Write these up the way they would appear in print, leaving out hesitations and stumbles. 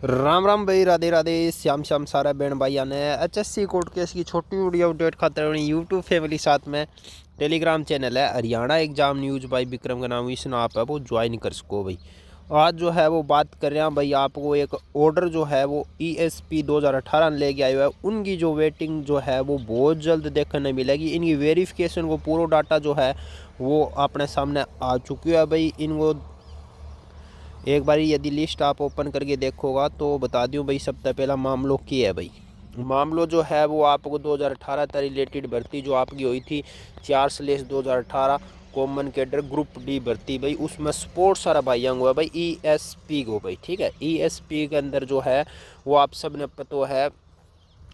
राम राम भाई, राधे राधे, श्याम श्याम सारा बहन भाई ने HSC कोर्ट केस की छोटी वीडियो अपडेट खातर अपनी यूट्यूब फैमिली साथ में टेलीग्राम चैनल है हरियाणा एग्जाम न्यूज़ भाई विक्रम का नाम इसमें आप है वो ज्वाइन कर सको भाई। आज जो है वो बात कर रहे हैं भाई, आपको एक ऑर्डर जो है वो ESP 2018 लेके आए हुए है। उनकी जो वेटिंग जो है वो बहुत जल्द देखने मिलेगी। इनकी वेरिफिकेशन को पूरा डाटा जो है वो अपने सामने आ चुकी है भाई। इनको एक बार यदि लिस्ट आप ओपन करके देखोगा तो बता दूं भाई, सबसे पहला मामलों की है भाई। मामलों जो है वो आपको 2018 से रिलेटेड भर्ती जो आपकी हुई थी 4/2018 कॉमन कैडर ग्रुप डी भर्ती भाई, उसमें स्पोर्ट्स सारा भाई हुआ है भाई ESP को भाई। ठीक है, ESP के अंदर जो है वो आप सब ने पता है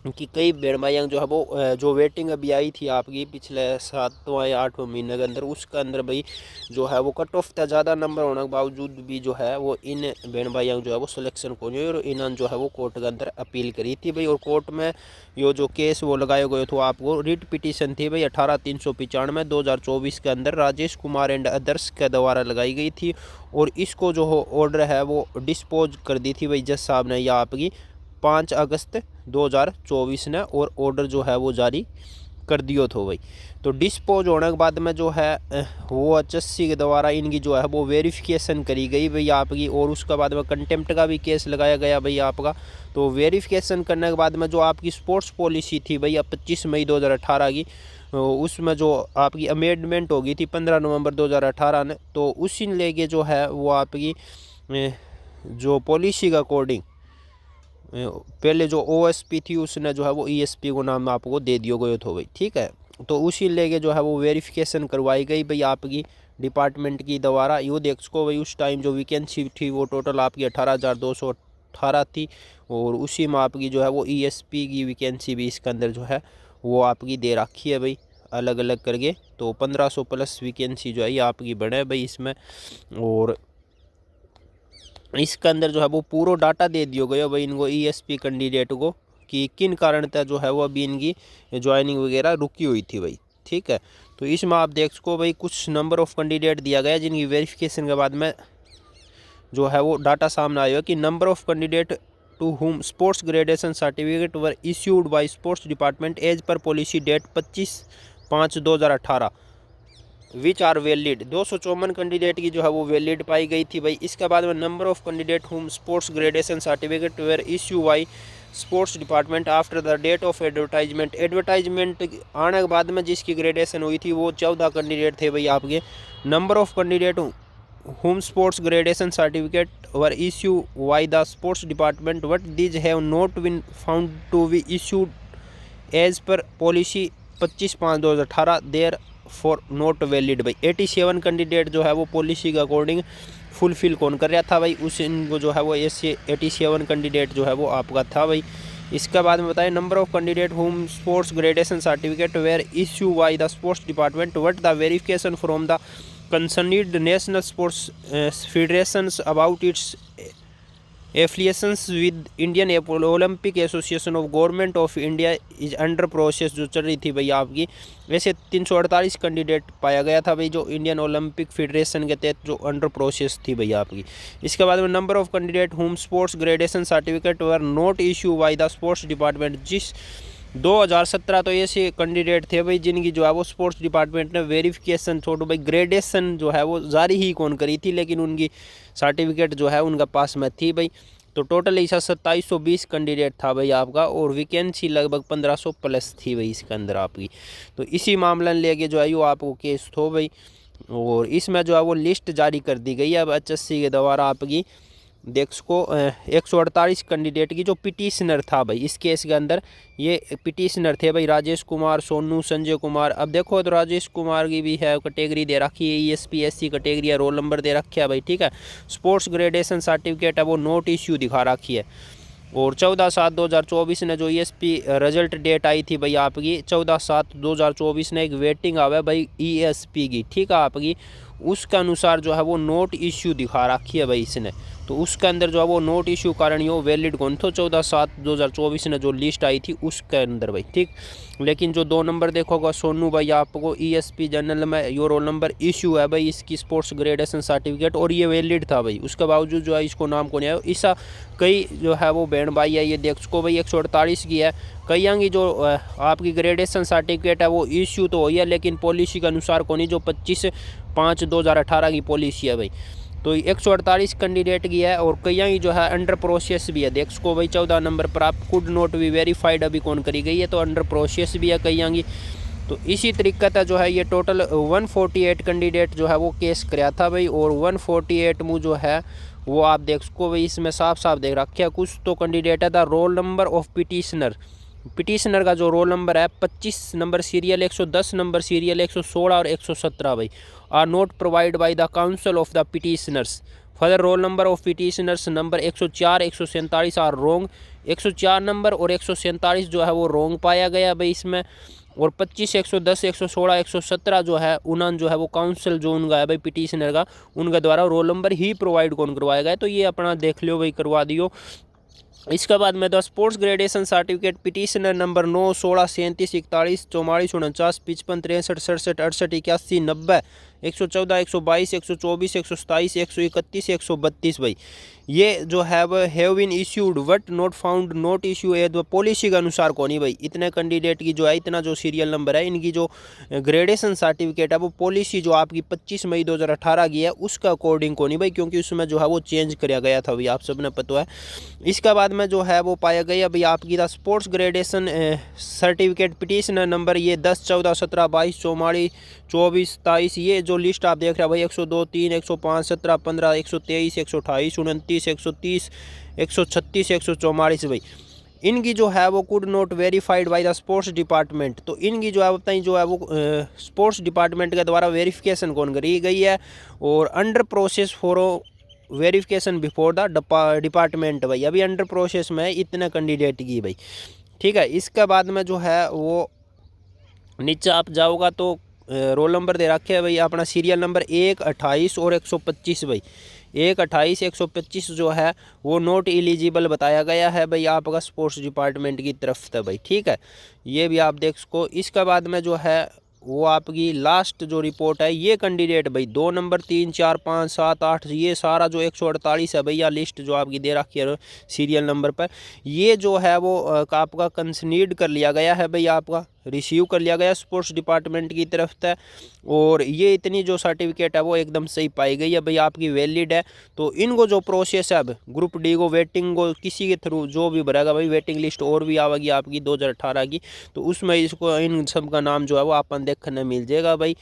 कि कई बेड़माइयाँ जो है वो जो वेटिंग अभी आई थी आपकी पिछले 7वां या 8वें महीने के अंदर, उसके अंदर भाई जो है वो कट ऑफ था ज़्यादा नंबर होने के बावजूद भी जो है वो इन बेड़माइयाँ जो है वो सिलेक्शन को नहीं हुई और इन्होंने जो है वो कोर्ट के अंदर अपील करी थी भाई। और कोर्ट में ये जो केस वो लगाए गए थे आपको रिट पिटीशन थी भाई 18/395 2024 के अंदर राजेश कुमार एंड अदर्स के द्वारा लगाई गई थी। और इसको जो ऑर्डर है वो डिस्पोज कर दी थी भाई जज साहब ने या आपकी 5 अगस्त 2024 ने, और ऑर्डर जो है वो जारी कर दियो थो भाई। तो डिस्पोज होने के बाद में जो है वो HSC के द्वारा इनकी जो है वो वेरिफिकेशन करी गई भाई आपकी, और उसके बाद में कंटेम्प्ट का भी केस लगाया गया भाई आपका। तो वेरिफिकेशन करने के बाद में जो आपकी स्पोर्ट्स पॉलिसी थी भाई 25 मई 2018 की, उसमें जो आपकी अमेंडमेंट हो गई थी 15 नवंबर 2018 ने, तो उसी लेके जो है वो आपकी जो पॉलिसी का अकॉर्डिंग पहले जो OSP थी उसने जो है वो ESP को नाम आपको दे दिया गया था भाई। ठीक है, तो उसी लेके जो है वो वेरिफिकेशन करवाई गई भाई आपकी डिपार्टमेंट की द्वारा। यो देख सको भाई, उस टाइम जो वैकेंसी थी वो टोटल आपकी 18,218 थी, और उसी में आपकी जो है वो ESP की वैकेंसी भी इसके अंदर जो है वो आपकी दे रखी है भाई अलग अलग करके। तो 1500 प्लस वैकेंसी जो है ये आपकी बढ़े भाई इसमें, और इसके अंदर जो है वो पूरा डाटा दे दिया गया भाई इनको ESP कैंडिडेट को कि किन कारण था जो है वो अभी इनकी ज्वाइनिंग वगैरह रुकी हुई थी भाई। ठीक है, तो इसमें आप देख सको भाई कुछ नंबर ऑफ़ कैंडिडेट दिया गया जिनकी वेरिफिकेशन के बाद में जो है वो डाटा सामने आया कि number of candidate to whom sports graduation certificate were issued by sports department as per policy date 25/5/2018 which are valid. 254 candidate की जो है वो वैलिड पाई गई थी भाई। इसके बाद में number of candidate whom sports graduation certificate were issue by sports department after the date of advertisement. Advertisement आने के बाद में जिसकी ग्रेजुएशन हुई थी वो 14 कैंडिडेट थे भाई आपके। Number of candidate whom sports graduation certificate were issue by the sports department but these have not been found to be issued as per policy 25/5/2018 therefore not valid भाई। 87 candidate जो है वो policy के according fulfil कौन कर रहा था भाई, उस इनको जो है वो ऐसे 87 कैंडिडेट जो है वो आपका था भाई। इसके बाद में बताएं number of candidate whom sports graduation certificate were issue by the sports department but the verification from the concerned national sports federations about its affiliations with Indian Olympic Association of government of India is under process जो चल रही थी भाई आपकी। वैसे 348 candidate पाया गया था भाई जो इंडियन ओलंपिक फेडरेशन के तहत जो अंडर प्रोसेस थी भाई आपकी। इसके बाद में number of candidate whom sports graduation certificate were not issue bye the sports department. जिस 2017 तो ऐसे कैंडिडेट थे भाई जिनकी जो है वो स्पोर्ट्स डिपार्टमेंट ने वेरिफिकेशन छोड़ो भाई ग्रेजुएशन जो है वो जारी ही कौन करी थी, लेकिन उनकी सर्टिफिकेट जो है उनका पास में थी भाई। तो टोटल ऐसा 2720 कैंडिडेट था भाई आपका, और वैकेंसी लगभग 1500 प्लस थी भाई इसके अंदर आपकी। तो इसी मामला लेके जो है वो आपको केस थो भाई, और इसमें जो है वो लिस्ट जारी कर दी गई है अब HSC के द्वारा आपकी। देख सको 148 कैंडिडेट की जो पिटिशनर था भाई इस केस के अंदर, ये पिटिशनर थे भाई राजेश कुमार, सोनू, संजय कुमार। अब देखो तो राजेश कुमार की भी है कैटेगरी दे रखी है ESP SC कैटेगरी है, रोल नंबर दे रखा है भाई। ठीक है, स्पोर्ट्स ग्रेजुएशन सर्टिफिकेट है वो नोट इश्यू दिखा रखी है, और 14/7/2024 ने जो ESP रिजल्ट डेट आई थी भाई आपकी 14/7/2024 ने एक वेटिंग आवा भाई ESP की। ठीक है आपकी, उसके अनुसार जो है वो नोट इश्यू दिखा रखी है भाई इसने, तो उसके अंदर जो है वो नोट इशू कारण यो वैलिड कौन था 14/7/2024 ने जो लिस्ट आई थी उसके अंदर भाई, ठीक। लेकिन जो 2 नंबर देखोगा सोनू भाई आपको ESP जनरल में यो रोल नंबर इशू है भाई, इसकी स्पोर्ट्स ग्रेडेशन सर्टिफिकेट और ये वैलिड था भाई, उसके बावजूद जो है इसको नाम को नहीं आया। ऐसा कई जो है वो बहन भाई है, ये देख सको भाई 148 की है। कई की जो आपकी ग्रेडेशन सर्टिफिकेट है वो इशू तो हुई है, लेकिन पॉलिसी के अनुसार को नहीं, जो 25/5/2018 की पॉलिसी है भाई। तो 148 कैंडिडेट की है और कई जो है अंडर प्रोसेस भी है, देख सको भाई 14 नंबर पर आप कुड नोट भी वेरीफाइड अभी कौन करी गई है, तो अंडर प्रोसेस भी है कई की। तो इसी तरीके का जो है ये टोटल 148 कैंडिडेट जो है वो केस कराया था भाई, और 148 में जो है वो आप देख सको भाई, इसमें साफ साफ देख रखे है कुछ तो कैंडिडेट है the role number of petitioner का जो रोल नंबर है 25 नंबर सीरियल, 110 नंबर सीरियल, 116 और 117 भाई are not provide by the council of the petitioners. Further roll number of petitioners number 104 147 are wrong. 104 number और 147 जो है वो रोंग पाया गया भाई इसमें, और 25 110 116 117 जो है उन्होंने जो है वो काउंसिल जो उनका है भाई पिटिशनर का, उनके द्वारा रोल नंबर ही प्रोवाइड कौन करवाया गया, तो ये अपना देख लियो भाई, करवा दियो। इसके बाद में the sports gradation certificate petitioner number 9 16 37 41 44 49 55 63 67 68 81 90 114 122 124 127 131 132 भाई, ये जो है वह have been issued but not found not issue a policy के अनुसार को नहीं भाई। इतने कैंडिडेट की जो है, इतना जो सीरियल नंबर है, इनकी जो ग्रेडेशन सर्टिफिकेट है वो पॉलिसी जो आपकी 25 मई 2018 की है उसका अकॉर्डिंग को नहीं भाई, क्योंकि उसमें जो है वो चेंज किया गया था भाई, आप सबने पता है। इसके बाद में जो है वो पाया गया भाई आपकी the sports gradation certificate petitioner number ये 10 14 17 22 44 24 27, ये जो लिस्ट आप देख रहे हैं भाई 102 3 105 17 15 123 128 29 130 136 144 भाई, इनकी जो है वो could not verified bye the sports department. तो इनकी जो है बताइए जो है वो स्पोर्ट्स डिपार्टमेंट के द्वारा वेरिफिकेशन कौन करी गई है, और under process for verification before the department भाई, अभी अंडर प्रोसेस में इतने कैंडिडेट की भाई, ठीक है। इसके बाद में जो है वो नीचे आप जाओगा तो रोल नंबर दे रखे है भाई अपना सीरियल नंबर 1 28 और 125 भाई, 1 28 125 जो है वो नोट एलिजिबल बताया गया है भाई आपका स्पोर्ट्स डिपार्टमेंट की तरफ से भाई, ठीक है। ये भी आप देख सको। इसके बाद में जो है वो आपकी लास्ट जो रिपोर्ट है, ये कैंडिडेट भाई 2 नंबर 3 4 5 7 8 ये सारा जो 148 है भैया लिस्ट जो आपकी दे रखी है सीरियल नंबर पर, ये जो है वो आपका कंसीड कर लिया गया है भाई, आपका रिसीव कर लिया गया स्पोर्ट्स डिपार्टमेंट की तरफ से, और ये इतनी जो सर्टिफिकेट है वो एकदम सही पाई गई है भाई आपकी वैलिड है। तो इनको जो प्रोसेस है अब ग्रुप डी को वेटिंग को किसी के थ्रू जो भी भरेगा भाई, वेटिंग लिस्ट और भी आवेगी आपकी 2018 की, तो उसमें इसको इन सब का नाम जो है वो अपन देखने मिल जाएगा भाई।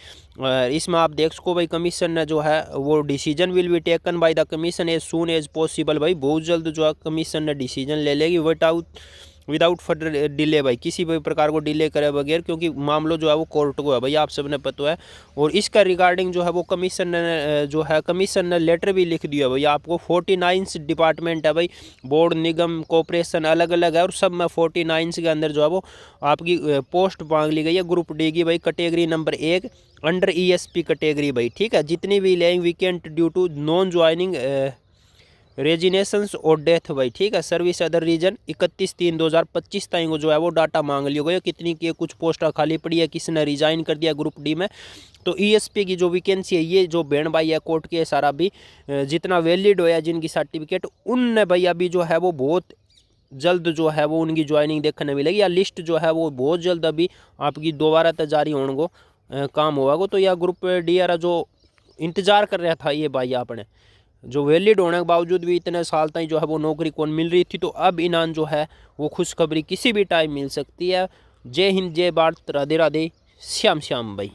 इसमें आप देख सको भाई कमीशन ने जो है वो decision will be taken by the commission as soon as possible भाई, बहुत जल्द जो है कमीशन ने डिसीजन ले लेगी विदाउट फर्दर डिले भाई, किसी भी प्रकार को डिले करे बगैर, क्योंकि मामलो जो है वो कोर्ट को है भाई, आप सबने पता है। और इसका रिगार्डिंग जो है वो कमीशन ने लेटर भी लिख दिया भाई आपको। 49 डिपार्टमेंट है भाई, बोर्ड निगम कॉर्पोरेशन अलग अलग है, और सब में 49 के अंदर जो है वो आपकी पोस्ट मांग ली गई है ग्रुप डी की भाई, category number 1 under ESP category भाई, ठीक है। जितनी भी lying vacant due to non joining resignations और डेथ भाई, ठीक है। सर्विस अदर रीजन 31/3/2025 तक जो है वो डाटा मांग लिया गया, कितनी की कुछ पोस्टर खाली पड़ी है, किसने रिजाइन कर दिया ग्रुप डी में। तो ESP की जो वैकेंसी है, ये जो बहन भाई है कोर्ट के सारा भी जितना वैलिड होया जिनकी सर्टिफिकेट, उनने भाई अभी जो है वो बहुत जल्द जो है वो उनकी ज्वाइनिंग देखने मिलेगी, या लिस्ट जो है वो बहुत जल्द अभी आपकी दोबारा जारी होने को काम होगा। तो यह ग्रुप डी जो इंतज़ार कर रहा था ये भाई आपने, जो वैलिड होने के बावजूद भी इतने साल तक जो है वो नौकरी कौन मिल रही थी, तो अब इनाम जो है वो खुशखबरी किसी भी टाइम मिल सकती है। जय हिंद, जय भारत, राधे राधे, श्याम श्याम भाई।